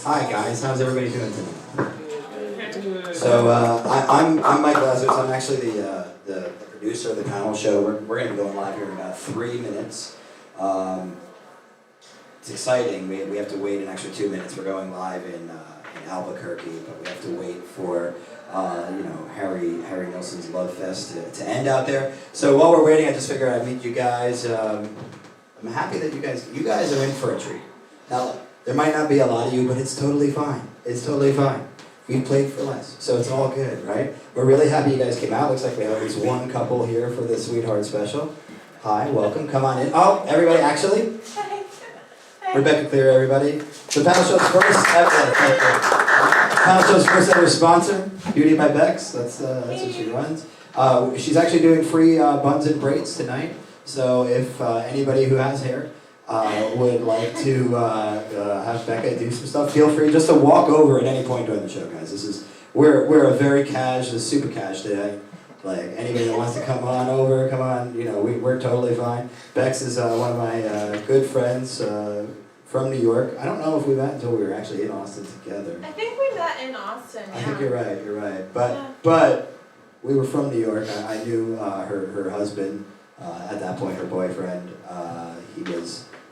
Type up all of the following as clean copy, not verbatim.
Hi guys, how's everybody doing tonight? So I'm Mike Lazarus. I'm actually the producer of the panel show. We're going to be going live here in about 3 minutes. It's exciting. We have to wait an extra 2 minutes. We're going live in Albuquerque, but we have to wait for Harry Nilsson's Love Fest to end out there. So while we're waiting, I just figured I'd meet you guys. I'm happy that you guys are in for a treat. Now, there might not be a lot of you, but it's totally fine. It's totally fine. We played for less, so it's all good, right? We're really happy you guys came out. Looks like we have at least one couple here for the Sweetheart Special. Hi, welcome. Come on in. Oh, everybody, actually. Hi. Rebecca Clear, everybody. The panel show's first ever sponsor, Beauty by Bex. That's what she runs. She's actually doing free buns and braids tonight. So if anybody who has hair would like to have Becca do some stuff, feel free just to walk over at any point during the show, guys. We're a very super cash day. Like anybody that wants to come on over, come on. We're totally fine. Bex is one of my good friends from New York. I don't know if we met until we were actually in Austin together. I think we met in Austin. I think you're right. But we were from New York. I knew her husband. At that point, her boyfriend,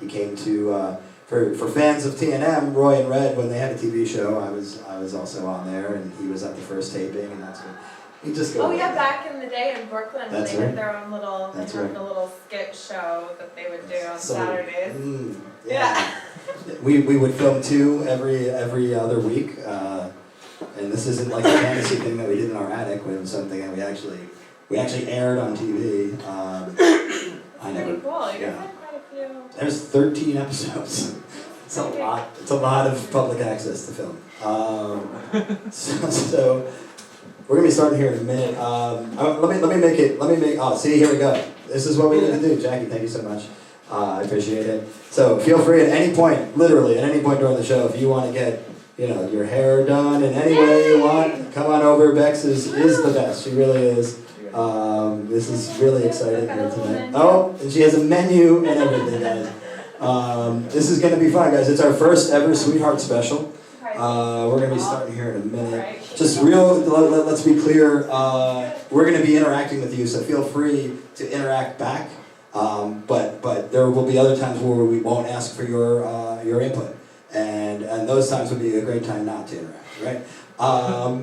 he came to, for fans of TNM, Roy and Red, when they had a TV show, I was also on there, and he was at the first taping, and that's when he just goes. Oh yeah, back in the day in Brooklyn, when they did their own little, That's they had right. a little skit show that they would do on Saturdays. Yeah. We would film 2 every other week, and this isn't like a fantasy thing that we did in our attic. It was something that we actually aired on TV. Pretty cool. You guys had quite a few. There's 13 episodes. It's a lot. It's a lot of public access to film. So we're gonna be starting here in a minute. Let me make. Oh, see, here we go. This is what we need to do. Jackie, thank you so much. I appreciate it. So feel free at any point, literally at any point during the show, if you want to get your hair done in any way you want, come on over. Bex is the best. She really is. This is really exciting here tonight. Oh, and she has a menu and everything, guys. This is going to be fun, guys. It's our first ever Sweetheart Special. We're going to be starting here in a minute. Just let's be clear, we're going to be interacting with you, so feel free to interact back. But there will be other times where we won't ask for your input. And those times would be a great time not to interact, right?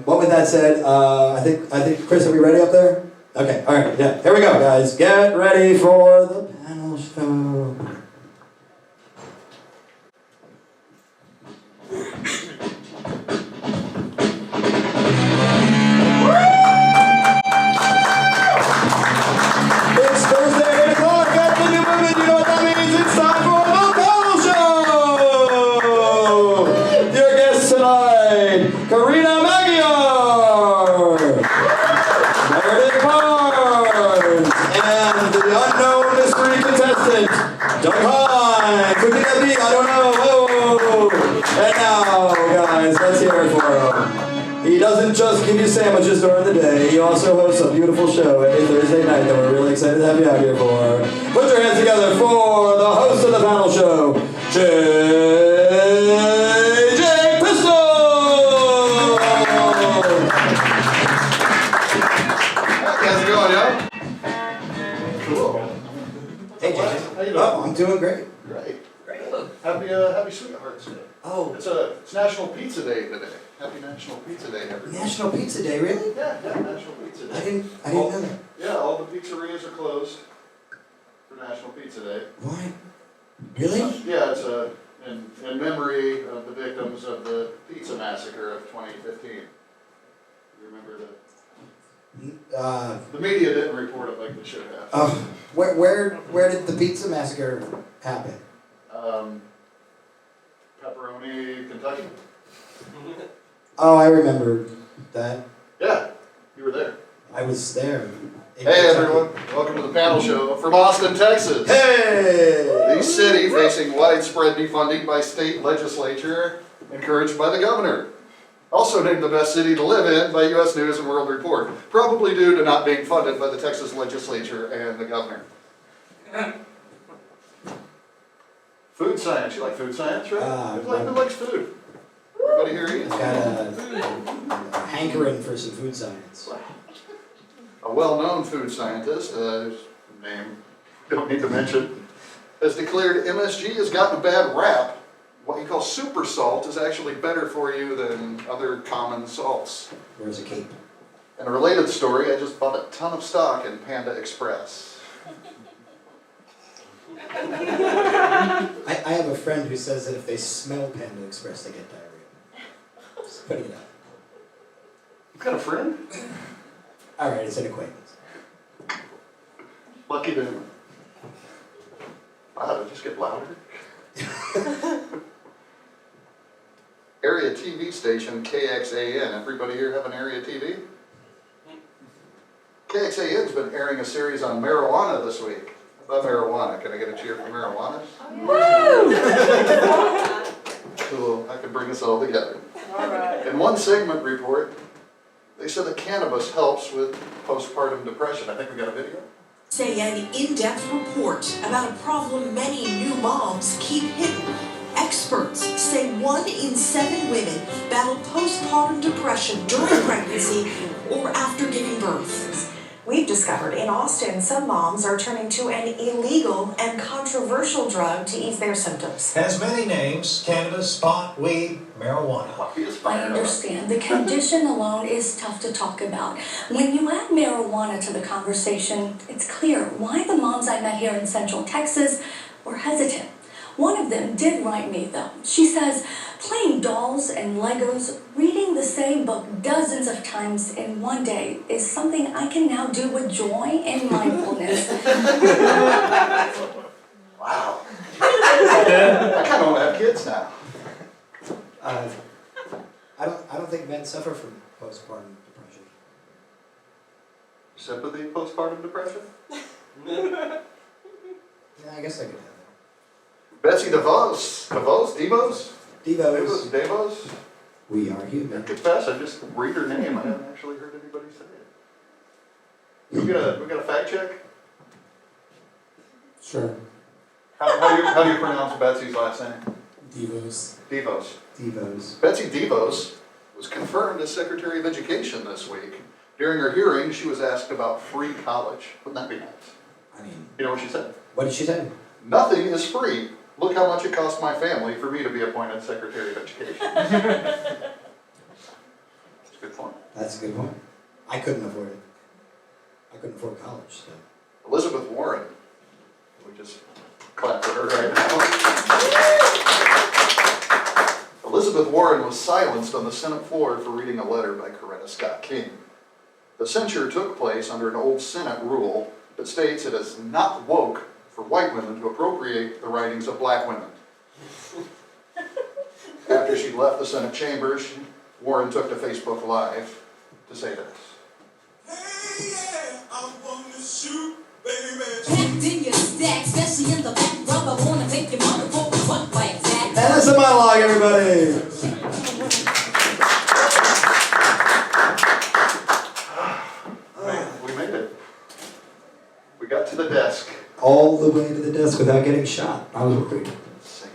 What with that said, I think Chris, are we ready up there? Okay, all right, yeah. Here we go, guys. Get ready for the panel show. It's Thursday, 8 o'clock. Get the new movement. You know what that means? It's time for the panel show. Your guests tonight, Karina Magyar, Meredith Barnes, and the unknown mystery contestant, Doug Hines. Who could that be? I don't know. Whoa. And now, guys, let's hear it for him. He doesn't just give you sandwiches during the day, he also hosts a beautiful show every Thursday night that we're really excited to have you out here for. Put your hands together for the host of the panel show, JJ Pistol! How's it going, yo? Cool. Hey, JJ. How you doing? Oh, I'm doing great. Great. Great. Happy Sweethearts Day. Oh, It's National Pizza Day today. Happy National Pizza Day, everybody. National Pizza Day, really? Yeah, National Pizza Day. I didn't know that. Yeah, all the pizzerias are closed for National Pizza Day. Why? Really? Yeah, it's in memory of the victims of the pizza massacre of 2015. You remember that? The media didn't report it like they should have. Oh, where did the pizza massacre happen? Pepperoni, Kentucky? Oh, I remember that. Yeah, you were there. I was there. Hey everyone, welcome to the panel show from Austin, Texas. Hey! The city facing widespread defunding by state legislature, encouraged by the governor. Also named the best city to live in by U.S. News and World Report, probably due to not being funded by the Texas legislature and the governor. Food science, you like food science, right? Who likes food? Everybody here I've eats. got a hankering for some food science. A well-known food scientist, whose name we don't need to mention, has declared MSG has gotten a bad rap. What he calls super salt is actually better for you than other common salts. Where's a cape? In a related story, I just bought a ton of stock in Panda Express. I have a friend who says that if they smell Panda Express, they get diarrhea. Just putting it out. You got a friend? All right, it's an acquaintance. Lucky them. Wow, did it just get louder? Area TV station KXAN. Everybody here have an area TV? KXAN's been airing a series on marijuana this week. About marijuana. Can I get a cheer for marijuana? Cool. I can bring us all together. Alright. In one segment report, they said that cannabis helps with postpartum depression. I think we got a video. Say an in-depth report about a problem many new moms keep hidden. Experts say 1 in 7 women battle postpartum depression during pregnancy or after giving birth. We've discovered in Austin, some moms are turning to an illegal and controversial drug to ease their symptoms. Has many names: cannabis, pot, weed, marijuana. Lucky is I fired up. understand. The condition alone is tough to talk about. When you add marijuana to the conversation, it's clear why the moms I met here in Central Texas were hesitant. One of them did write me, though. She says, playing dolls and Legos, reading the same book dozens of times in one day is something I can now do with joy and mindfulness. Wow. I kind of want to have kids now. I don't think men suffer from postpartum depression. Sympathy postpartum depression? Yeah, I guess I could have Betsy DeVos. that. Devos, Devos? we are I human. confess, I just read her name. I haven't actually heard anybody say it. We got a fact check? Sure. How do you pronounce Betsy's last name? Devos. DeVos. Devos. Betsy DeVos was confirmed as Secretary of Education this week. During her hearing, she was asked about free college. Wouldn't that be nice? I mean, You know what she said? what did she say? Nothing is free. Look how much it cost my family for me to be appointed Secretary of Education. That's a good point. That's a good point. I couldn't afford it. I couldn't afford college, so. Elizabeth Warren. We just clap for her right now. Elizabeth Warren was silenced on the Senate floor for reading a letter by Coretta Scott King. The censure took place under an old Senate rule that states it is not woke for white women to appropriate the writings of black women. After she left the Senate chambers, Warren took to Facebook Live to say this. Hey, yeah, I wanna shoot, baby. Packed in your stack, especially in the back rub. I wanna make your mother for one bite back. And that's a monologue, everybody! We made it. We got to the desk. All the way to the desk without getting shot. I was worried. Safe.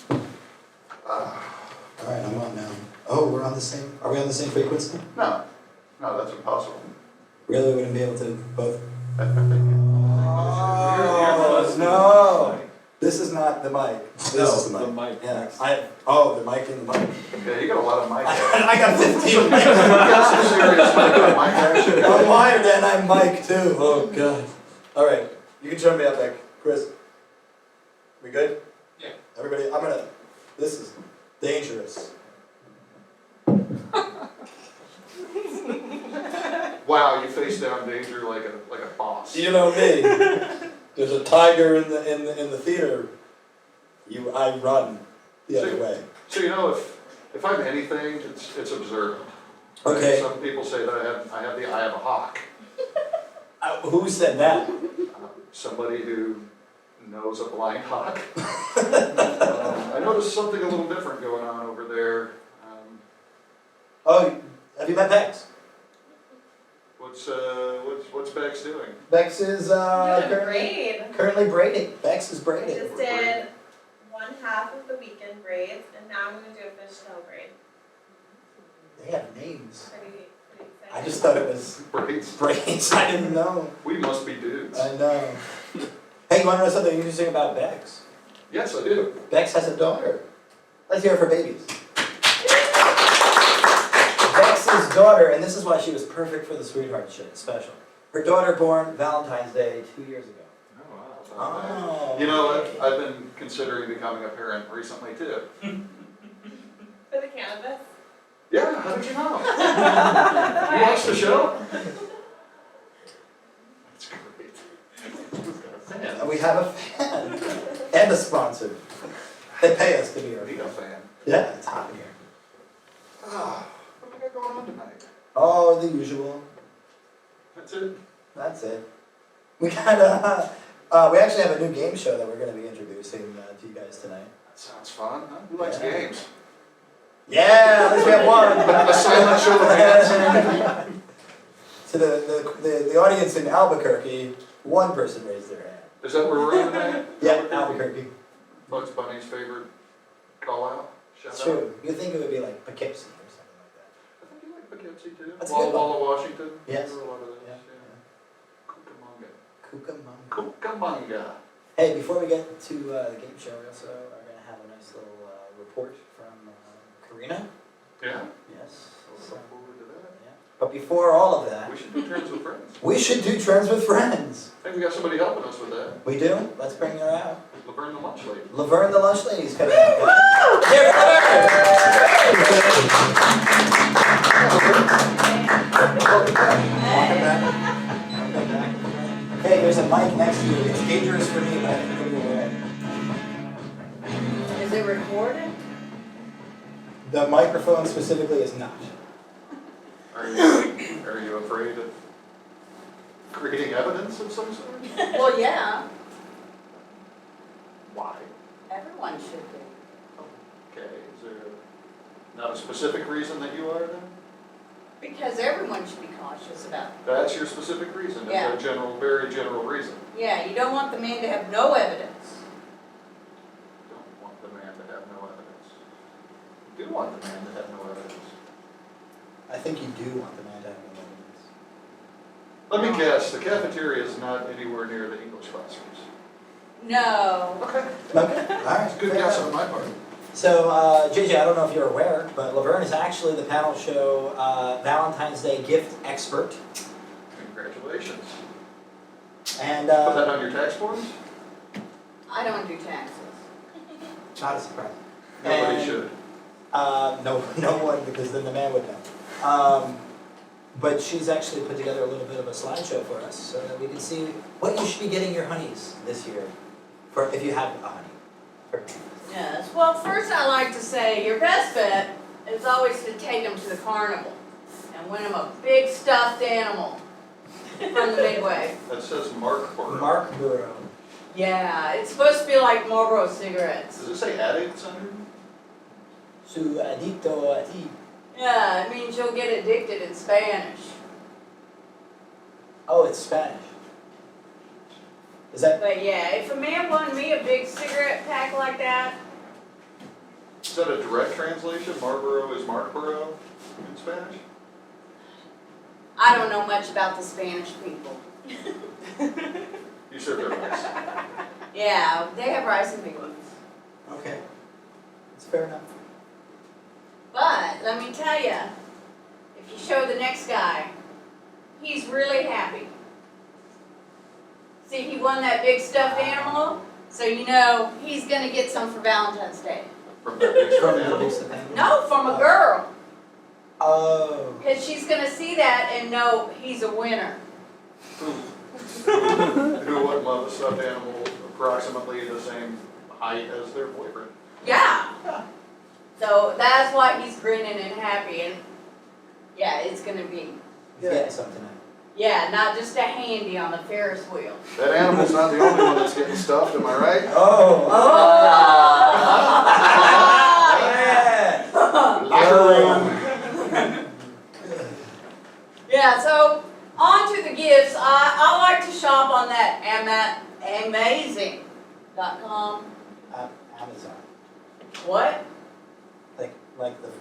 Alright, I'm on now. Oh, we're on the same, are we on the same frequency? No, that's impossible. Really wouldn't be able to both? Oh, no! This is not the mic. This is the mic. the mic. Yeah, the mic in the mic. Yeah, you got a lot of mic. I got 15 You mics. got some serious mic action. I'm wired and I'm mic too. Oh god. Alright, you can turn me up back. Chris. We good? Yeah. Everybody, this is dangerous. Wow, you face down danger like a boss. You know me. There's a tiger in the theater. I run the other way. So you know, if I'm anything, it's observant. Right? Okay. Some people say that I have the eye of a hawk. Who said that? Somebody who knows a blind hawk. I noticed something a little different going on over there. Oh, have you met Bex? What's Bex doing? Bex is Doing a braid. currently braiding. Bex is I braiding. just did one one half of the weekend braids, and now I'm gonna do a fishtail braid. They have names. Pretty exciting. I just thought it was Braids. braids. I didn't know. We must be dudes. I know. Hey, you want to know something interesting about Bex? Yes, I do. Bex has a daughter. Let's hear it for babies. Bex's daughter, and this is why she was perfect for the Sweetheart Special. Her daughter born Valentine's Day 2 years ago. Oh, wow. Oh. You know what? I've been considering becoming a parent recently too. For the cannabis. Yeah, how did you know? You watched the show? That's great. Who's got a fan? And we have a fan and a sponsor. They pay us to be our Be a fan. Yeah, it's hot in here. Ah, what do we got going on tonight? Oh, the usual. That's it. That's it. We got we actually have a new game show that we're going to be introducing to you guys tonight. That sounds fun. Huh? Who likes Yeah. games? Yeah, at least we have one. A silent show of hands. To the audience in Albuquerque, one person raised their hand. Is that where we're at tonight? Yeah, Albuquerque. Bugs Bunny's favorite call out? Shout It's out? true. You'd think it would be like Poughkeepsie or something like that. I think you like Poughkeepsie too. That's a good one. Walla Washington. Yes. There were a lot of those, Yeah. Cucamonga. Cucamonga. Cucamonga. Hey, before we get to the game show, we also are going to have a nice little report from Karina. Yeah? Yes. Look So, forward to that. yeah. But before all of that, We should do Trends with Friends. we should do Trends with Friends. I think we got somebody helping us with that. We do? Let's bring her out. Laverne the Lunch Lady. Laverne the Lunch Lady's coming out. Here, Welcome back. Hey, there's a mic next to you. It's dangerous for me, but I think you'll be aware. Is it recorded? The microphone specifically is not. Are you afraid of creating evidence of some sort? Well, yeah, Why? everyone should be. Okay, is there not a specific reason that you are then? Because everyone should be cautious about it. That's your specific reason, Yeah. it's a general, very general reason. Yeah, you don't want the man to have no evidence. Don't want the man to have no evidence. You do want the man to have no evidence. I think you do want the man to have no evidence. Let me guess, the cafeteria is not anywhere near the English classrooms. No. Okay. Okay, all right. Good fair guess enough. on my part. So, JJ, I don't know if you're aware, but Laverne is actually the panel show Valentine's Day gift expert. Congratulations. And Put that on your tax forms? I don't do taxes. not a surprise. Nobody And, should. No one, because then the man would know. But she's actually put together a little bit of a slideshow for us so that we can see what you should be getting your honeys this year, for if you have a honey. Yes, well, first I like to say your best bet is always to take them to the carnival and win them a big stuffed animal from the Midway. That says Mark Burrow. Mark Burrow. Yeah, it's supposed to be like Marlboro cigarettes. Does it say addicts under? Su adicto a ti. Yeah, it means you'll get addicted in Spanish. Oh, it's Spanish. Is that? But yeah, if a man won me a big cigarette pack like that, Is that a direct translation? Marlboro is Mark Burrow in Spanish? I don't know much about the Spanish people. You serve their rice. Yeah, they have rice and beans. Okay. It's fair enough. But let me tell you, if you show the next guy, he's really happy. See, he won that big stuffed animal, so you know he's gonna get some for Valentine's Day. From that big From stuffed the animal? big stuff animal? No, from a girl, Oh. because she's gonna see that and know he's a winner. Who wouldn't love a stuffed animal approximately the same height as their boyfriend? Yeah. So that's why he's grinning and happy, and yeah, it's gonna be He's good. getting some tonight. Yeah, not just a handy on the Ferris wheel. That animal's not the only one that's getting stuffed, am I right? Oh. Oh! Locker room. Yeah, so on to the gifts. I like to shop on that amazing.com. Amazon. What?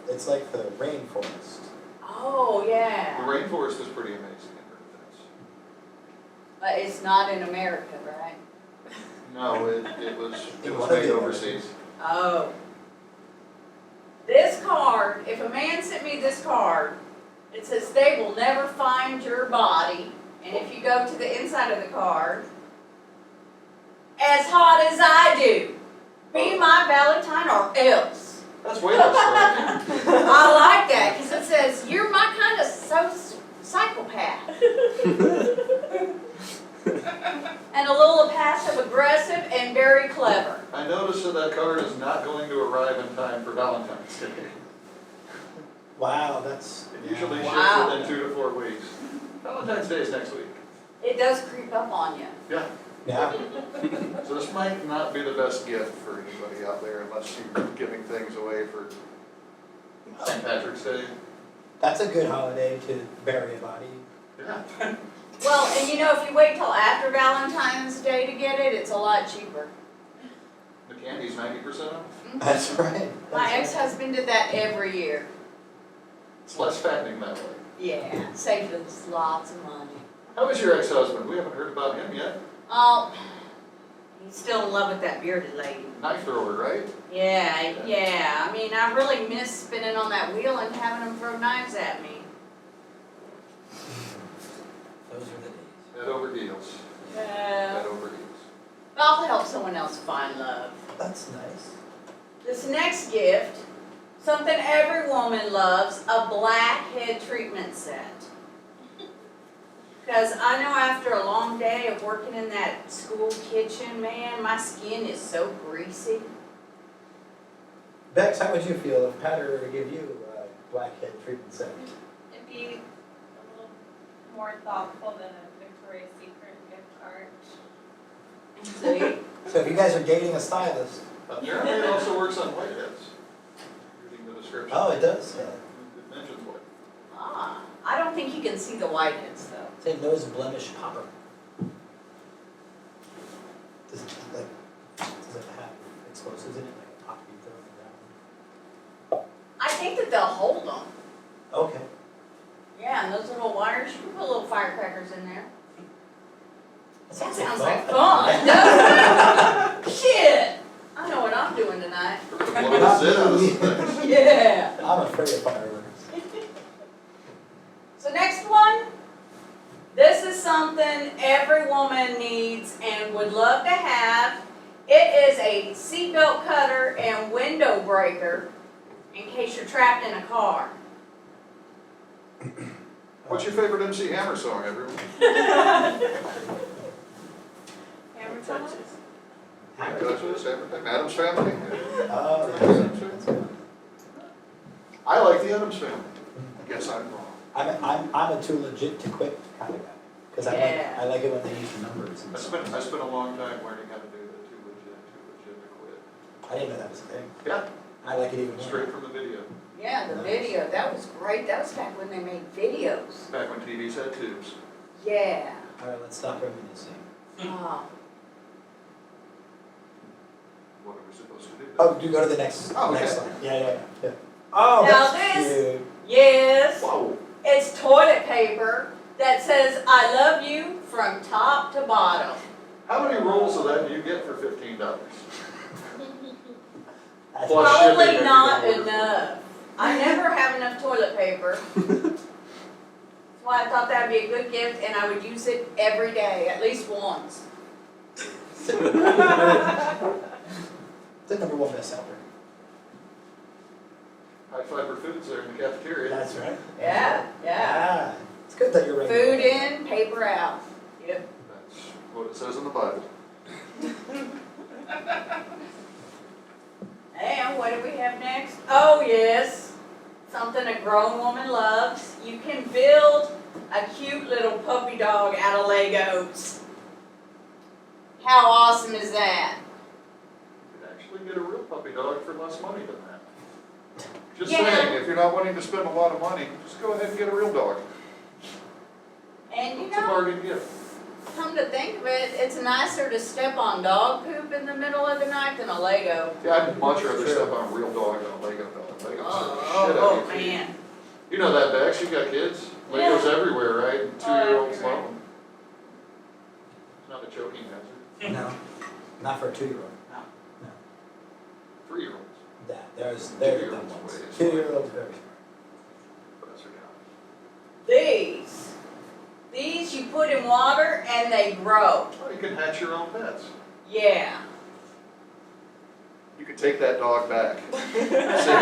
It's like the rainforest. Oh, The yeah. rainforest is pretty amazing in Earth. But it's not in America, right? No, it was One of made the- overseas. Oh. This card, if a man sent me this card, it says they will never find your body. And if you go to the inside of the card, as hot as I do, be my Valentine or else. That's way less threatening. I like that because it says you're my kind of psychopath. And a little passive aggressive and very clever. I noticed that card is not going to arrive in time for Valentine's Day. Wow, that's. It usually ships Wow. within 2 to 4 weeks. Valentine's Day is next week. It does creep up on you. Yeah. Yeah. So this might not be the best gift for anybody out there unless you're giving things away for St. Patrick's Day. That's a good holiday to bury a body. Yeah. Well, and you know, if you wait till after Valentine's Day to get it, it's a lot cheaper. The candy's 90% off. That's right. My ex-husband did that every year. It's less fattening that way. Yeah, saved us lots of money. How is your ex-husband? We haven't heard about him yet. Oh, he's still in love with that bearded lady. Knife thrower, right? Yeah. I mean, I really miss spinning on that wheel and having him throw knives at me. Those are the days. Head over heels. Yeah. Head over heels. I'll help someone else find love. That's nice. This next gift, something every woman loves, a blackhead treatment set. Because I know after a long day of working in that school kitchen, man, my skin is so greasy. Bex, how would you feel if Pat were to give you a blackhead treatment set? It'd be a little more thoughtful than a Victoria's Secret gift card. See? So if you guys are dating a stylist. Apparently it also works on whiteheads. Reading the description. Oh, it does. It mentions white. Ah, I don't think you can see the whiteheads though. Say nose blemish popper. Does it have explosives in it, like a pop you throw it down? I think that they'll hold them. Okay. Yeah, and those little wires, you can put little firecrackers in there. That sounds sounds like like fun, doesn't it? Shit! I know what I'm doing tonight. We're gonna blow the zit out of this thing. Yeah. I'm afraid of fireworks. So next one, this is something every woman needs and would love to have. It is a seatbelt cutter and window breaker in case you're trapped in a car. What's your favorite MC Hammer song, everyone? Hammer time? Touches, everything. Addams Family? Oh, Addams Family? I like the Addams Family. Guess I'm wrong. I'm a too legit to quit kind of guy. Because Yeah. I like it when they use the numbers and I stuff. spent a long time learning how to do the too legit to quit. I didn't know that was a thing. Yeah, I like it even more. straight from the video. Yeah, the video, that was great. That was back when they made videos. Back when TVs had tubes. Yeah. All right, let's stop reminiscing. Oh. What are we supposed to do? Oh, do go to the next, Oh, next okay. slide. Yeah. Oh, Now that's this- cute. Yes. Whoa. It's toilet paper that says I love you from top to bottom. How many rolls of that do you get for $15? That's Plus Probably shipping if you not don't order. enough. I never have enough toilet paper. That's why I thought that'd be a good gift and I would use it every day, at least once. It's the #1 bestseller. High fiber foods there in the cafeteria. That's right. Yeah. Yeah. It's good that you're ready. Food in, paper out. Yep. That's what it says in the Bible. And what do we have next? Oh yes, something a grown woman loves. You can build a cute little puppy dog out of Legos. How awesome is that? You could actually get a real puppy dog for less money than that. Just Yeah. saying, if you're not wanting to spend a lot of money, just go ahead and get a real dog. And you It's a know, bargain gift. come to think of it, it's nicer to step on dog poop in the middle of the night than a Lego. Yeah, I'd much rather step on a real dog than a Lego dog. Legos Oh, are shit out oh, of your feet. man. You know that, Bex, you got kids? Legos everywhere, right? 2-year-olds everywhere. love them. It's not a choking hazard. No, not for a 2-year-old. 3-year-olds. They're the dumb 2-year-olds ones. way. 2-year-olds very smart. But that's okay. These you put in water and they grow. Well, you can hatch your own pets. Yeah. You can take that dog back. Send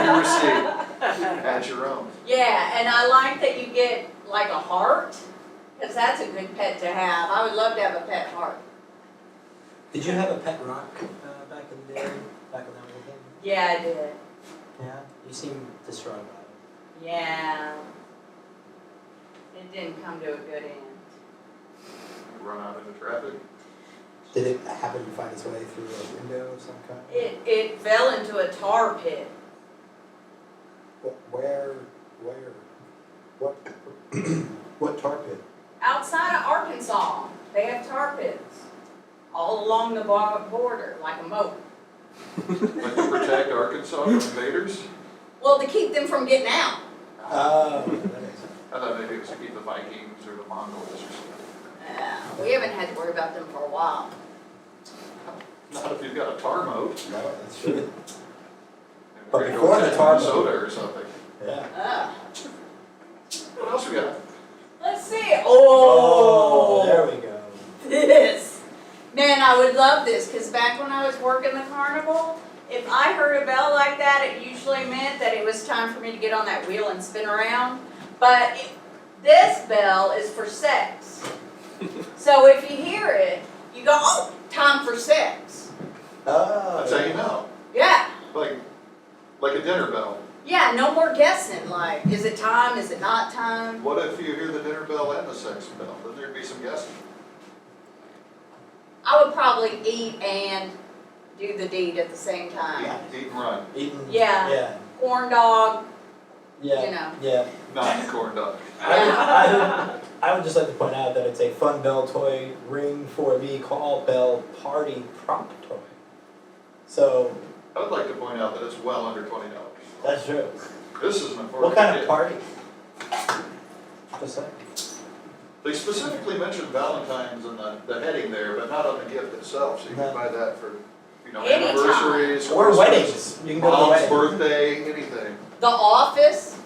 your receipt. Hatch your own. Yeah, and I like that you get like a heart, because that's a good pet to have. I would love to have a pet heart. Did you have a pet rock back in the day? Back when that was a thing? Yeah, I did. Yeah. You seem distraught about it. Yeah. It didn't come to a good end. Run out into traffic. Did it happen to find its way through a window of some kind? It fell into a tar pit. Where, what, what tar pit? Outside of Arkansas, they have tar pits all along the border, like a moat. Like to protect Arkansas from invaders? Well, to keep them from getting out. Oh, that makes sense. I thought maybe it was to keep the Vikings or the Mongols or something. We haven't had to worry about them for a while. Not if you've got a tar moat. No, that's true. And But we're gonna before go the to tar Minnesota or something. Yeah. What else we got? Let's see. Oh, There we go. this. Man, I would love this, because back when I was working the carnival, if I heard a bell like that, it usually meant that it was time for me to get on that wheel and spin around. But this bell is for sex. So if you hear it, you go, oh, time for sex. Oh. That's how you know. Yeah. Like a dinner bell. Yeah, no more guessing, like, is it time, is it not time? What if you hear the dinner bell and the sex bell? Then there'd be some guessing. I would probably eat and do the deed at the same time. Eat and run. Eating. Yeah. Yeah. Corn dog, Yeah. you know. Yeah. Not the corn dog. I would just like to point out that it's a fun bell toy ring for me call bell party prop toy. So I would like to point out that it's well under $20. that's true. This isn't for What a kind kid. of party? Just saying. They specifically mentioned Valentine's in the heading there, but not on the gift itself, so you No. can buy that for, Anytime. anniversaries. Or Christmas, weddings. You can go to the Mom's wedding. birthday, anything. The Office.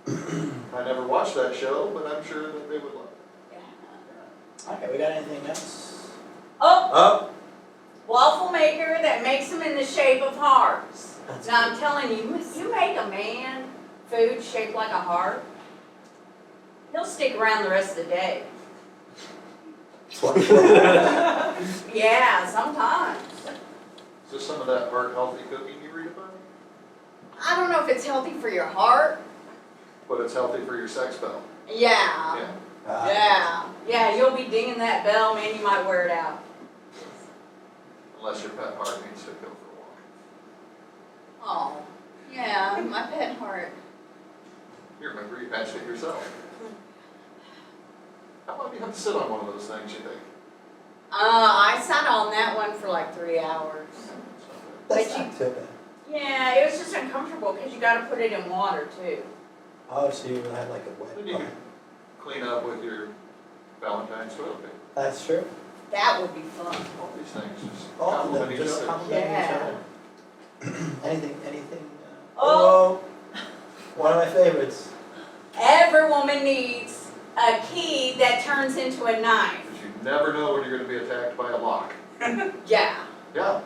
I never watched that show, but I'm sure that they would love it. Okay, we got anything else? Oh, Oh. waffle maker that makes them in the shape of hearts. That's Now I'm telling you, you make a man food shaped like a heart, he'll stick around the rest of the day. Yeah, sometimes. Is this some of that heart healthy cooking you read about? I don't know if it's healthy for your heart. But it's healthy for your sex bell. Yeah. Yeah. Yeah, you'll be dinging that bell, man, you might wear it out. Unless your pet heart needs to go for a walk. Oh, yeah, my pet heart. You remember you patched it yourself. How long do you have to sit on one of those things, you think? I sat on that one for like 3 hours. That's But not too bad. Yeah, it was just uncomfortable because you gotta put it in water too. Oh, so you have like a wet Then you can clean up with your Valentine's toilet paper. That's true. That would be fun. All these things just All of complement them each just other. compliment each Yeah. other. Anything? Oh. One of my favorites. Every woman needs a key that turns into a knife. Because you never know when you're going to be attacked by a lock. Yeah. Yeah.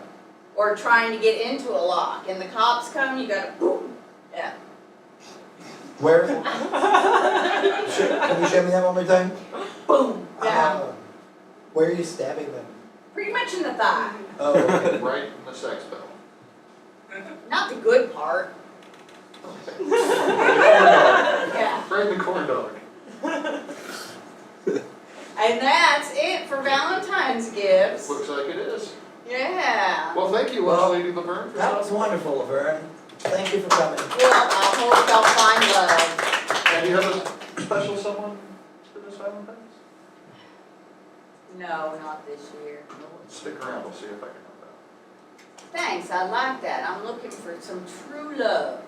Or trying to get into a lock and the cops come, you gotta boom. Yeah. Where? Can you show me that one more time? Boom. Yeah. Where are you stabbing them? Pretty much in the thigh. Oh, okay. Right in the sex bell. Not the good part. Corn dog. Yeah. Right in the corn dog. And that's it for Valentine's gifts. Looks like it is. Yeah. Well, thank you, Well, Lady Laverne, for That was wonderful, Laverne. Thank you for coming. Well, I hope y'all find love. And you have a special someone for this Valentine's? No, not this year. Stick around, we'll see if I can help out. Thanks, I like that. I'm looking for some true love.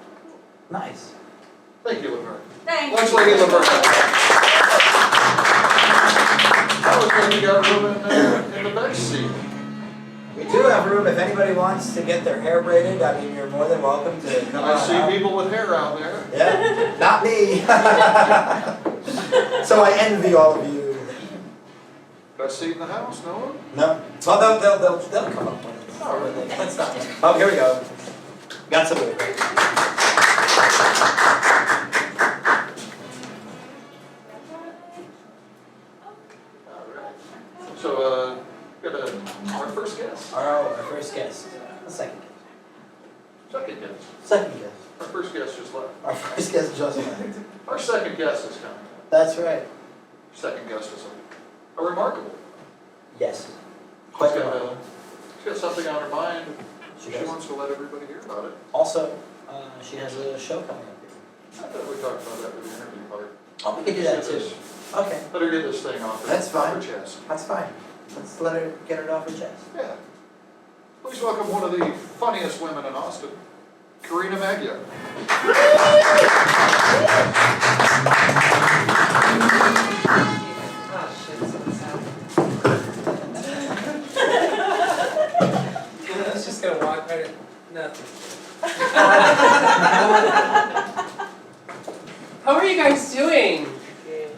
Nice. Thank you, Laverne. Thank Lunch you. lady Laverne. I would think you got room in the bench seat. We do have room if anybody wants to get their hair braided. I mean, you're more than welcome to come on I see out. people with hair out there. Yeah, not me. So I envy all of you. Best seat in the house, no one? No. Well, they'll come up with it. All right. Let's not. Oh, here we go. Got some of it. So, got our first guest. Our first guest. The second guest. Second guest. Second guest. Our first guest just left. Our first guest just left. Our second guest is coming. That's right. Second guest is a remarkable. Yes. She's Quite got, remarkable. she's got something on her mind. She She does. wants to let everybody hear about it. Also, she has a show coming up here. I thought we talked about that with the interview part. Oh, we can do that Let's too. get this- Okay, Let her get this thing off her, That's off fine. her chest. that's fine. Let's let her get it off her chest. Yeah. Please welcome one of the funniest women in Austin, Karina Magyar. I was just gonna walk right at nothing. How are you guys doing?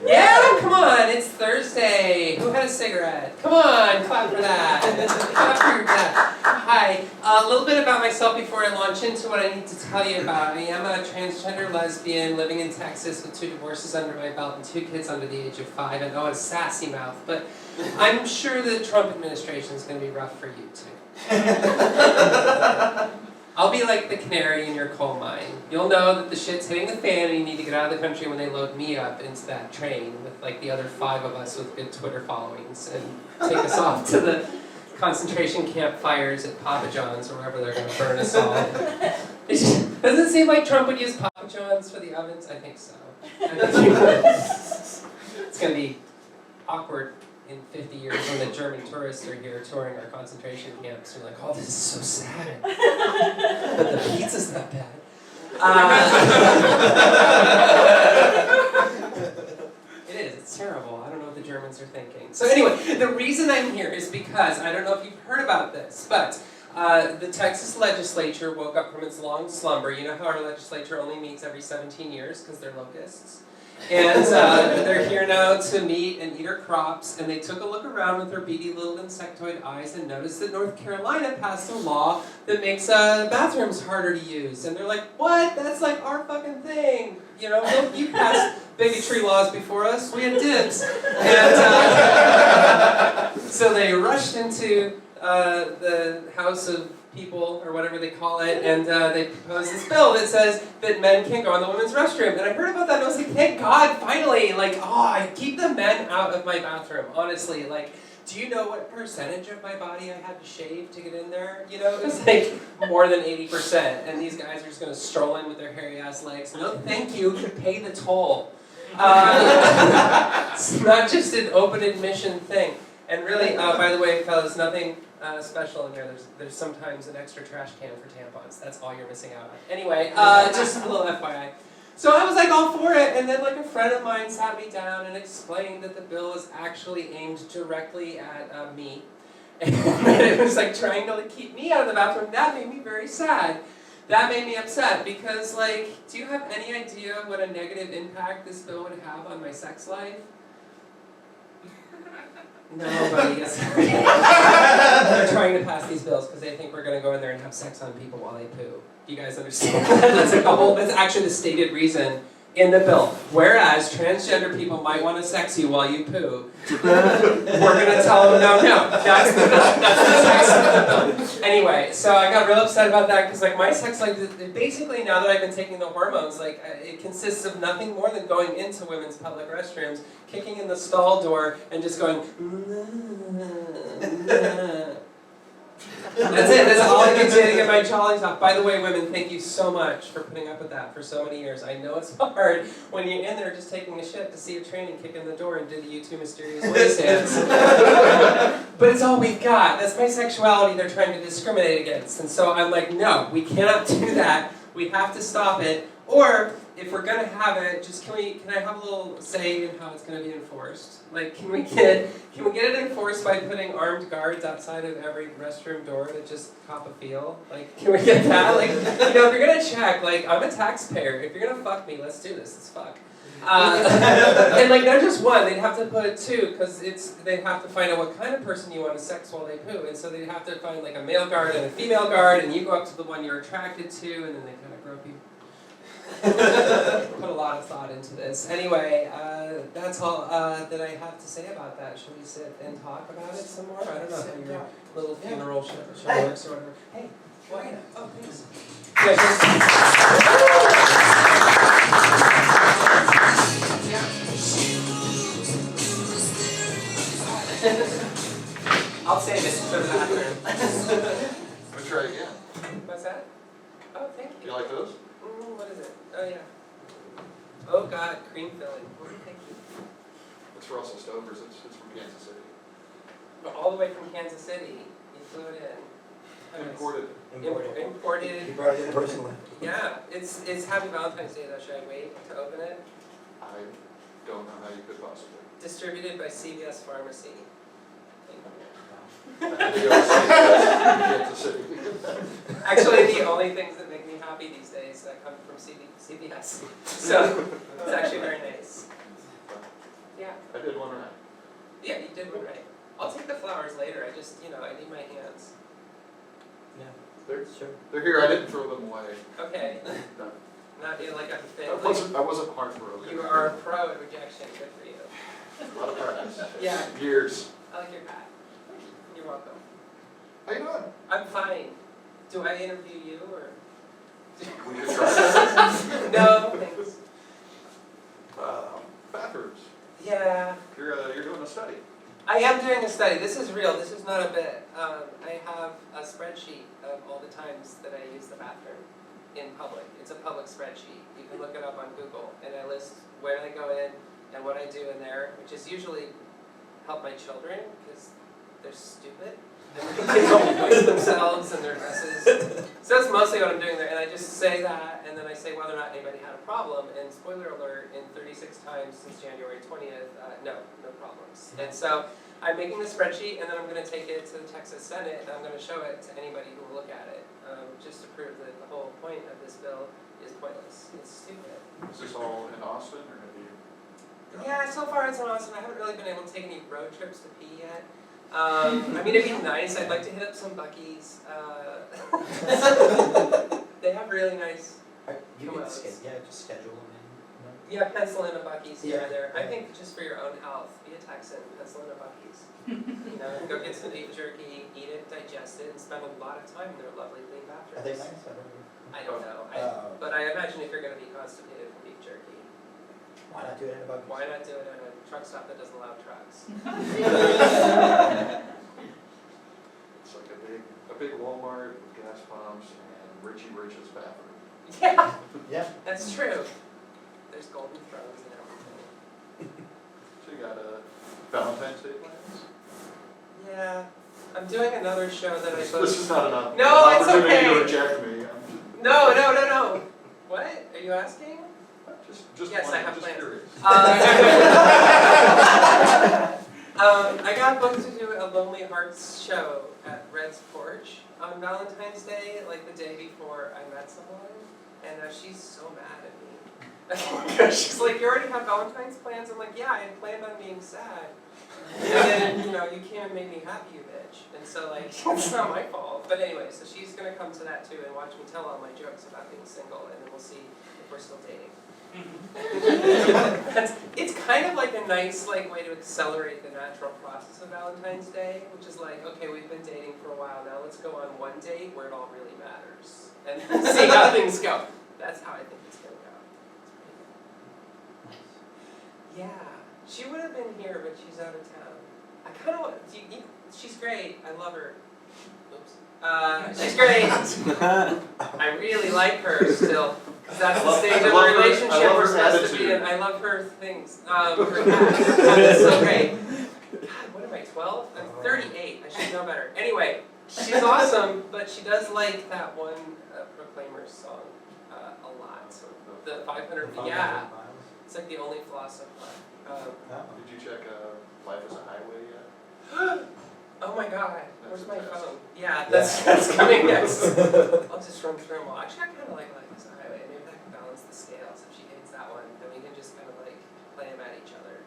Yeah, come on, it's Thursday. Who had a cigarette? Come on, clap for that. Clap for that. Hi, a little bit about myself before I launch into what I need to tell you about. I am a transgender lesbian living in Texas with 2 divorces under my belt and 2 kids under the age of 5. I know a sassy mouth, but I'm sure the Trump administration is going to be rough for you too. I'll be like the canary in your coal mine. You'll know that the shit's hitting the fan and you need to get out of the country when they load me up into that train with like the other 5 of us with good Twitter followings and take us off to the concentration camp fires at Papa John's or wherever they're going to burn us all. Doesn't it seem like Trump would use Papa John's for the ovens? I think so. It's going to be awkward in 50 years when the German tourists are here touring our concentration camps. You're like, oh, this is so sad. But the pizza's not bad. It is, it's terrible. I don't know what the Germans are thinking. So anyway, the reason I'm here is because, I don't know if you've heard about this, but the Texas legislature woke up from its long slumber. You know how our legislature only meets every 17 years because they're locusts? And they're here now to meet and eat our crops, and they took a look around with their beady little insectoid eyes and noticed that North Carolina passed a law that makes bathrooms harder to use. And they're like, what? That's like our fucking thing. You know, you passed bigotry laws before us, we had dibs. And so they rushed into the House of People, or whatever they call it, and they proposed this bill that says that men can't go in the women's restroom. And I heard about that and I was like, thank God, finally! Like, I keep the men out of my bathroom, honestly. Like, do you know what percentage of my body I had to shave to get in there? You know, it was like more than 80%. And these guys are just gonna stroll in with their hairy ass legs. No, thank you, pay the toll. It's not just an open admission thing. And really, by the way, fellas, nothing special in here. There's sometimes an extra trash can for tampons. That's all you're missing out on. Anyway, just a little FYI. So I was like all for it, and then like a friend of mine sat me down and explained that the bill is actually aimed directly at me. And it was like trying to like, keep me out of the bathroom. That made me very sad. That made me upset because like, do you have any idea what a negative impact this bill would have on my sex life? Nobody is. They're trying to pass these bills because they think we're going to go in there and have sex on people while they poo. Do you guys understand? That's like the whole, that's actually the stated reason in the bill. Whereas transgender people might want to sex you while you poo. We're going to tell them no. That's the bill. That's the text of the bill. Anyway, so I got real upset about that because like my sex life, basically now that I've been taking the hormones, like it consists of nothing more than going into women's public restrooms, kicking in the stall door, and just going, That's it. That's all I can do to get my jollies off. By the way, women, thank you so much for putting up with that for so many years. I know it's hard when you're in there just taking a shit to see a train and kick in the door and do the U2 mysterious ways dance. But it's all we've got. That's my sexuality they're trying to discriminate against. And so I'm like, no, we cannot do that. We have to stop it. Or if we're gonna have it, just can I have a little say in how it's gonna be enforced? Like, can we get it enforced by putting armed guards outside of every restroom door to just cop a feel? Like, can we get that? Like, if you're gonna check, like, I'm a taxpayer. If you're gonna fuck me, let's do this. Let's fuck. And like, not just one, they'd have to put two, because they'd have to find out what kind of person you want to sex while they poo, and so they'd have to find like a male guard and a female guard, and you go up to the one you're attracted to, and then they kind of grope you. Put a lot of thought into this. Anyway, that's all that I have to say about that. Should we sit and talk about it some more? I don't know how your little funeral show works or whatever. Hey, well, yeah. Oh, thanks. I'll save it for the bathroom. Let's try again. What's that? Oh, thank Do you. you like those? What is it? Oh, yeah. Oh, God, cream filling. Thank you. It's Russell Stover's. It's from Kansas City. All the way from Kansas City. You flew it in. Imported. Imported. You brought it in personally. Yeah, it's Happy Valentine's Day though. Should I wait to open it? I don't know how you could possibly. Distributed by CVS Pharmacy. I had to go to Kansas City. Actually, the only things that make me happy these days that come from CVS. So it's actually very nice. Yeah. I did one right. Yeah, you did one right. I'll take the flowers later. I just, I need my hands. They're here. I didn't throw them away. Okay. No. Not like I'm fit. I wasn't heartbroken. You are a pro at rejection. Good for you. A lot of practice. Yeah. Years. I like your hat. You're welcome. How you doing? I'm fine. Do I interview you or? We could try. No, thanks. Bathrooms. Yeah. You're doing a study. I am doing a study. This is real. This is not a bit. I have a spreadsheet of all the times that I use the bathroom in public. It's a public spreadsheet. You can look it up on Google, and I list where I go in and what I do in there, which is usually help my children because they're stupid. They don't waste themselves and their dresses. So that's mostly what I'm doing there, and I just say that, and then I say whether or not anybody had a problem, and spoiler alert, in 36 times since January 20th, no problems. And so I'm making the spreadsheet, and then I'm going to take it to the Texas Senate, and I'm going to show it to anybody who will look at it, just to prove that the whole point of this bill is pointless. It's stupid. Is this all in Austin, or have you? Yeah, so far it's in Austin. I haven't really been able to take any road trips to pee yet. I mean, it'd be nice. I'd like to hit up some Buc-ee's. They have really nice. You can Commodes. just schedule them in. Yeah, pencil in a Buc-ee's here Yeah. or there. I think just for your own health, be a Texan, pencil in a Buc-ee's. Go get some beef jerky, eat it, digest it, and spend a lot of time in their lovely clean bathrooms. Are they nice? I don't know. But I imagine if you're going to be constipated from beef jerky, Why not do it in a bucket? why not do it at a truck stop that doesn't allow trucks? It's like a big Walmart with gas pumps and Richie Rich's bathroom. Yeah, Yeah. that's true. There's golden thrones and everything. So you got Valentine's Day plans? Yeah, I'm doing another show that I This supposed. is not enough. No, it's opportunity to okay. reject me. No. What? Are you asking? Just Yes, I wondering, have just plans. curious. I got booked to do a Lonely Hearts show at Red's Porch on Valentine's Day, like the day before I met someone, and she's so mad at me. She's like, "You already have Valentine's plans?" I'm like, "Yeah, I had planned on being sad." And then, you can't make me happy, you bitch. And so, like, it's not my fault. But anyway, so she's gonna come to that too and watch me tell all my jokes about being single, and then we'll see if we're still dating. It's kind of like a nice way to accelerate the natural process of Valentine's Day, which is like, okay, we've been dating for a while now, let's go on one date where it all really matters and see how things go. That's how I think it's gonna go. Yeah, she would have been here, but she's out of town. I kind of want, she's great, I love her. Oops. She's great. I really like her still. 'Cause that's the stage of I the love her- relationship I love we're her supposed to be in. attitude. I love her things. Her cats. It's so great. God, what am I, 12? I'm 38. I should know better. Anyway, she's awesome, but she does like that one Proclaimers song a lot. The 500, yeah. It's like the only floss I've left. Did you check Life is a Highway yet? Oh my god, where's my That's the best. phone? Yeah, that's coming next. I'll just run through them all. Actually, I kind of like Life is a Highway. Maybe that can balance the scales. If she hates that one, then we can just kind of like play them at each other.